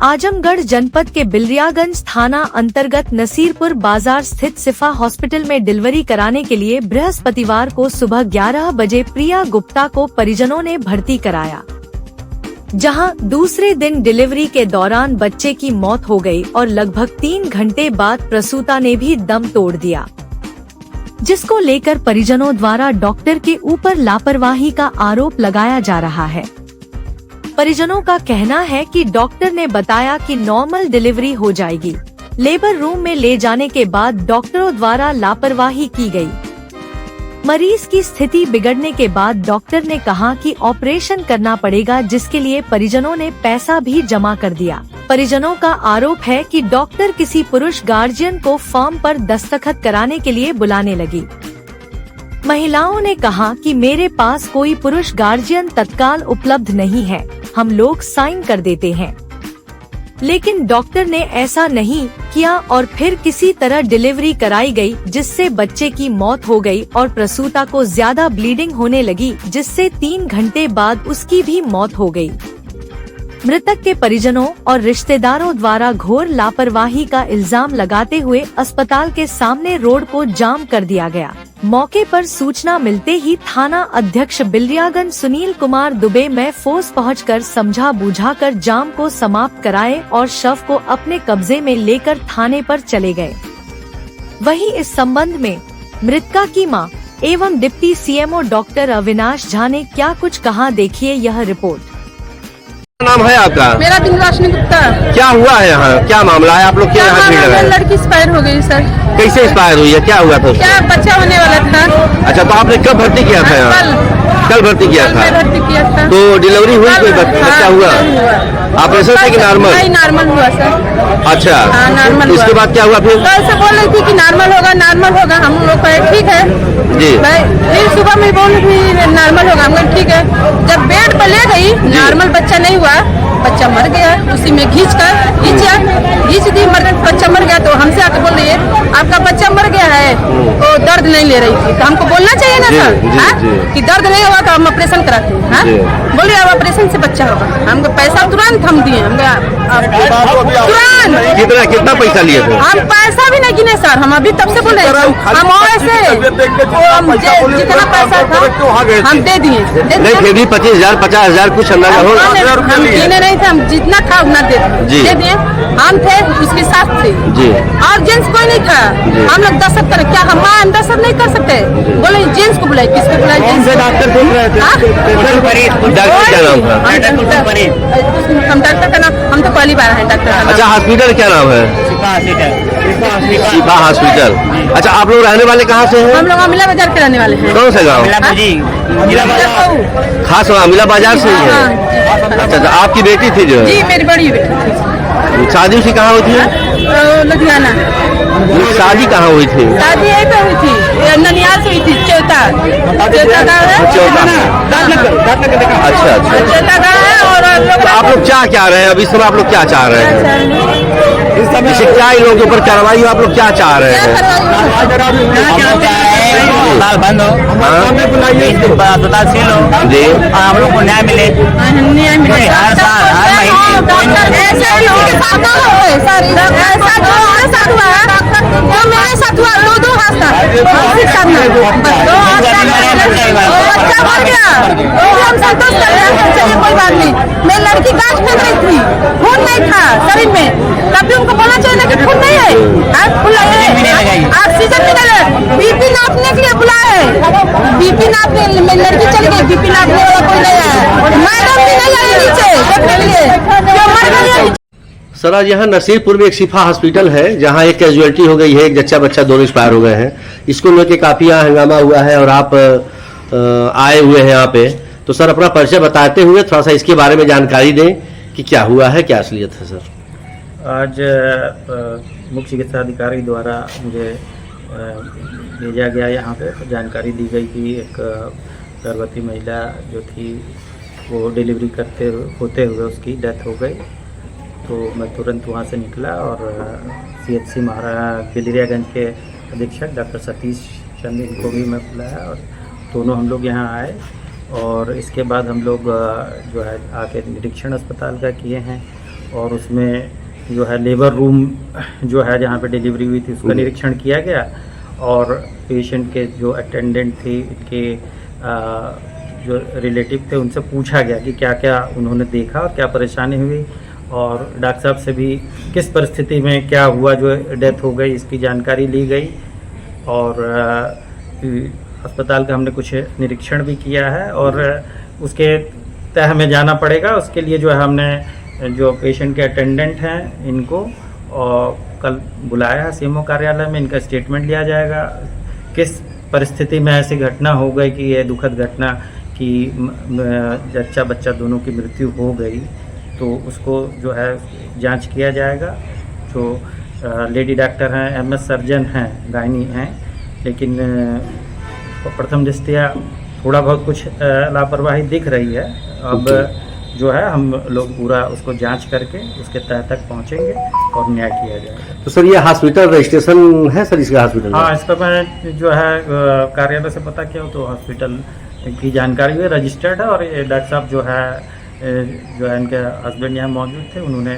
आजमगढ़ जनपद के बिलरियागंज थाना अंतर्गत नसीरपुर बाजार स्थित सिफा हॉस्पिटल में डिलीवरी कराने के लिए बृहस्पतिवार को सुबह 11 बजे प्रिया गुप्ता को परिजनों ने भर्ती कराया, जहां दूसरे दिन डिलीवरी के दौरान बच्चे की मौत हो गई और लगभग 3 घंटे बाद प्रसूता ने भी दम तोड़ दिया, जिसको लेकर परिजनों द्वारा डॉक्टर के ऊपर लापरवाही का आरोप लगाया जा रहा है। परिजनों का कहना है कि डॉक्टर ने बताया कि नॉर्मल डिलीवरी हो जाएगी। लेबर रूम में ले जाने के बाद डॉक्टरों द्वारा लापरवाही की गई। मरीज की स्थिति बिगड़ने के बाद डॉक्टर ने कहा कि ऑपरेशन करना पड़ेगा, जिसके लिए परिजनों ने पैसा भी जमा कर दिया। परिजनों का आरोप है कि डॉक्टर किसी पुरुष गार्जियन को फॉर्म पर दस्तखत कराने के लिए बुलाने लगी। महिलाओं ने कहा कि मेरे पास कोई पुरुष गार्जियन तत्काल उपलब्ध नहीं है, हम लोग साइन कर देते हैं। लेकिन डॉक्टर ने ऐसा नहीं किया और फिर किसी तरह डिलीवरी कराई गई, जिससे बच्चे की मौत हो गई और प्रसूता को ज्यादा ब्लीडिंग होने लगी, जिससे 3 घंटे बाद उसकी भी मौत हो गई। मृतक के परिजनों और रिश्तेदारों द्वारा घोर लापरवाही का इल्जाम लगाते हुए अस्पताल के सामने रोड को जाम कर दिया गया। मौके पर सूचना मिलते ही थाना अध्यक्ष बिलरियागंज सुनील कुमार दुबे में फोर्स पहुंचकर समझा बुझाकर जाम को समाप्त कराए और शव को अपने कब्जे में लेकर थाने पर चले गए। वहीं इस संबंध में मृतका की मां एवं deputy CMO doctor Avinash Jha ने क्या कुछ कहा, देखिए यह रिपोर्ट। नाम है आपका? मेरा बिंदवासिनी गुप्ता। क्या हुआ है यहाँ, क्या मामला है? आप लोग क्या यहाँ भीड़ लगाए? लड़की एक्सपायर हो गई सर। कैसे एक्सपायर हुई है, क्या हुआ था? क्या बच्चा होने वाला था। अच्छा, तो आपने कब भर्ती किया था यहाँ? कल भर्ती किया था। भर्ती किया था। तो डिलीवरी हुई, कोई बच्चा हुआ? ऑपरेशन से कि नॉर्मल? नॉर्मल हुआ सर। अच्छा, नॉर्मल। इसके बाद क्या हुआ? फिर कल से बोल रही थी कि नॉर्मल होगा, हम लोग कहे ठीक है जी। फिर सुबह में बोल रही नॉर्मल होगा, हम लोग ठीक है। जब बेड पर ले गई, नॉर्मल बच्चा नहीं हुआ, बच्चा मर गया। उसी में घींच दी, बच्चा मर गया। तो हमसे आके बोल रही है आपका बच्चा मर गया है, तो दर्द नहीं ले रही थी। तो हमको बोलना चाहिए ना सर कि दर्द नहीं होगा तो हम ऑपरेशन कराते हैं। बोलिए अब ऑपरेशन से बच्चा होगा। हमको पैसा तुरंत हम दिए, तुरंत। कितना पैसा लिए थे? हम पैसा भी नहीं गिने सर, हम अभी तब से बोले हम ऐसे जितना पैसा था हम दे दिए। नहीं, फिर भी 25,000 50,000 कुछ अंदाजा हो? हम गिने नहीं थे, हम जितना था उतना दे दिए। हम थे उसके साथ थे जी, और जेंट्स कोई नहीं था। हम लोग दस्तखत करें, क्या हम दस्तखत नहीं कर सकते? बोले जेंट्स को बुलाए, किसको बुलाए? डॉक्टर बोल रहे थे। हम डॉक्टर का नाम, हम तो पहली बार है डॉक्टर। अच्छा, हॉस्पिटल क्या नाम है? सिफा हॉस्पिटल। अच्छा, आप लोग रहने वाले कहाँ से हैं? हम लोग अमिला बाजार के रहने वाले हैं। कौन सा गाँव? खास अमिला बाजार से ही है। अच्छा, आपकी बेटी थी जो? जी, मेरी बड़ी बेटी थी। शादी उसी कहाँ हुई थी? लुधियाना। शादी कहाँ हुई थी? शादी यही पे हुई थी, ननियाल से हुई थी। चौथा अच्छा, और आप लोग क्या रहे हैं अभी समय? आप लोग क्या चाह रहे हैं? जैसे क्या इन लोगों के ऊपर कार्रवाई हो, आप लोग क्या चाह रहे हैं? बंद हो, अस्पताल सील हो जी, हम लोग को न्याय मिले। हर साल हर महीने ऐसा मेरे साथ हुआ 2 हादसा। बच्चा मर गया, हम संतोष कर रहे हैं, चलिए कोई बात नहीं। मैं लड़की गाछ फेंक रही थी, खून नहीं था शरीर में, तभी उनको बोलना चाहिए ना कि खून नहीं है। ऑक्सीजन मिले, बीपी नापने के लिए बुलाए, बीपी नापने में लड़की चली गई, बीपी नापने वाला कोई नहीं है। मैडम भी नहीं आई नीचे देखने के लिए, जो मर गई। सर, आज यहाँ नसीरपुर में एक सिफा हॉस्पिटल है, जहाँ एक कैजुअलिटी हो गई है, एक जच्चा बच्चा दोनों एक्सपायर हो गए हैं। इसको लेकर काफी यहाँ हंगामा हुआ है और आप आए हुए हैं यहाँ पे। तो सर, अपना परिचय बताते हुए थोड़ा सा इसके बारे में जानकारी दें कि क्या हुआ है, क्या असलियत है सर। आज मुख्य चिकित्सा अधिकारी द्वारा मुझे भेजा गया यहाँ पे, जानकारी दी गई कि एक गर्भवती महिला जो थी वो डिलीवरी होते हुए उसकी डेथ हो गई। तो मैं तुरंत वहाँ से निकला और CHC बिलरियागंज के अधीक्षक डॉक्टर सतीश चंद इनको भी मैं बुलाया और दोनों हम लोग यहाँ आए। और इसके बाद हम लोग जो है आके निरीक्षण अस्पताल का किए हैं और उसमें जो है लेबर रूम जो है जहाँ पे डिलीवरी हुई थी उसका निरीक्षण किया गया और पेशेंट के जो अटेंडेंट थे इनके जो रिलेटिव थे उनसे पूछा गया कि क्या क्या उन्होंने देखा और क्या परेशानी हुई और डॉक्टर साहब से भी किस परिस्थिति में क्या हुआ जो डेथ हो गई इसकी जानकारी ली गई और अस्पताल का हमने कुछ निरीक्षण भी किया है और उसके तय हमें जाना पड़ेगा। उसके लिए जो है हमने जो पेशेंट के अटेंडेंट हैं इनको और कल बुलाया है सीएमओ कार्यालय में, इनका स्टेटमेंट लिया जाएगा किस परिस्थिति में ऐसी घटना हो गई कि ये दुखद घटना कि जच्चा बच्चा दोनों की मृत्यु हो गई, तो उसको जो है जांच किया जाएगा। जो लेडी डॉक्टर हैं एमएस सर्जन हैं गायनी हैं, लेकिन प्रथम दृष्टया थोड़ा बहुत कुछ लापरवाही दिख रही है। अब जो है हम लोग पूरा उसको जांच करके उसके तह तक पहुंचेंगे और न्याय किया जाएगा। तो सर ये हॉस्पिटल रजिस्ट्रेशन है सर इसका हॉस्पिटल? हाँ, इसका मैं जो है कार्यालय से पता किया तो हॉस्पिटल की जानकारी हुई रजिस्टर्ड है और ये डॉक्टर साहब जो है इनके हस्बैंड यहाँ मौजूद थे, उन्होंने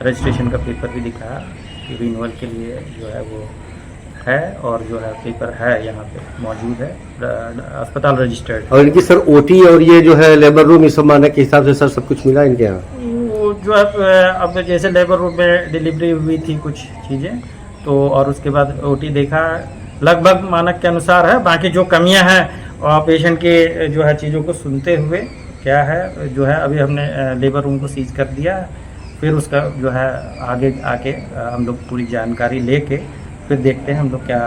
रजिस्ट्रेशन का पेपर भी दिखाया कि रिन्यूअल के लिए जो है वो है और जो है पेपर है यहाँ पे मौजूद है, अस्पताल रजिस्टर्ड। और इनकी सर ओटी और ये जो है लेबर रूम इस सब मानक के हिसाब से सर सब कुछ मिला इनके यहाँ? वो जो है अब जैसे लेबर रूम में डिलीवरी हुई थी कुछ चीज़ें तो और उसके बाद ओटी देखा लगभग मानक के अनुसार है। बाकी जो कमियां हैं और पेशेंट के जो है चीज़ों को सुनते हुए क्या है जो है अभी हमने लेबर रूम को सीज कर दिया, फिर उसका जो है आगे आके हम लोग पूरी जानकारी लेके फिर देखते हैं हम लोग क्या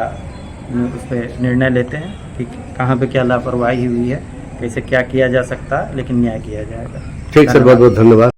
उस पर निर्णय लेते हैं कि कहाँ पे क्या लापरवाही हुई है, कैसे क्या किया जा सकता है, लेकिन न्याय किया जाएगा। ठीक सर, बहुत बहुत धन्यवाद।